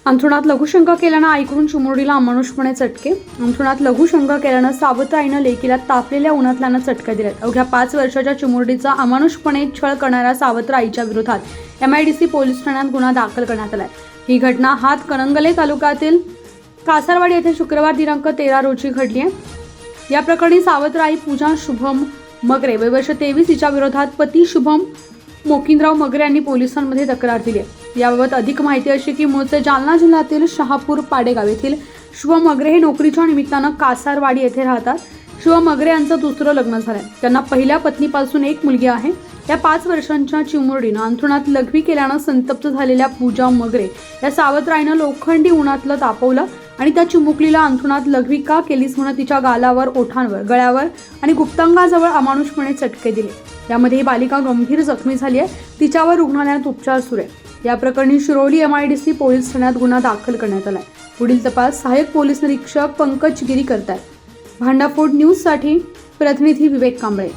अंथरुणात लघुशंका केल्यानं आईकडून चिमुरडीला अमानुषपणे चटके. अंथरुणात लघुशंका केल्यानं सावत्र आईनं लेकीला तापलेल्या उन्हातल्यानं चटके दिलेत. अवघ्या 5 वर्षाच्या चिमुरडीचा अमानुषपणे छळ करणाऱ्या सावत्र आईच्या विरोधात MIDC पोलीस ठाण्यात गुन्हा दाखल करण्यात आलाय. ही घटना हातकणंगले तालुक्यातील कासारवाडी येथे शुक्रवार दिनांक 13 रोजी घडली आहे. या प्रकरणी सावत्र आई पूजा शुभम मगरे वय वर्ष 23 हिच्या विरोधात पती शुभम मोकिंदराव मगरे यांनी पोलिसांमध्ये तक्रार दिली आहे. याबाबत अधिक माहिती अशी की मूळचे जालना जिल्ह्यातील शहापूर पाडेगाव येथील शुभम मगरे हे नोकरीच्या निमित्तानं कासारवाडी येथे राहतात. शुभम मगरे यांचं दुसरं लग्न झालंय. त्यांना पहिल्या पत्नीपासून एक मुलगी आहे. या 5 वर्षांच्या चिमुरडीनं अंथरुणात लघवी केल्यानं संतप्त झालेल्या पूजा मगरे या सावत्र आईनं लोखंडी उन्हातलं तापवलं आणि त्या चिमुकलीला अंथरुणात लघवी का केलीस म्हणत तिच्या गालावर, ओठांवर, गळ्यावर आणि गुप्तांगाजवळ अमानुषपणे चटके दिले. यामध्ये ही बालिका गंभीर जखमी झाली आहे. तिच्यावर रुग्णालयात उपचार सुरू आहे. या प्रकरणी शिरोली MIDC पोलीस ठाण्यात गुन्हा दाखल करण्यात आलाय. पुढील तपास सहाय्यक पोलीस निरीक्षक पंकज गिरी करतायत. भांडाफोड न्यूजसाठी प्रतिनिधी विवेक कांबळे.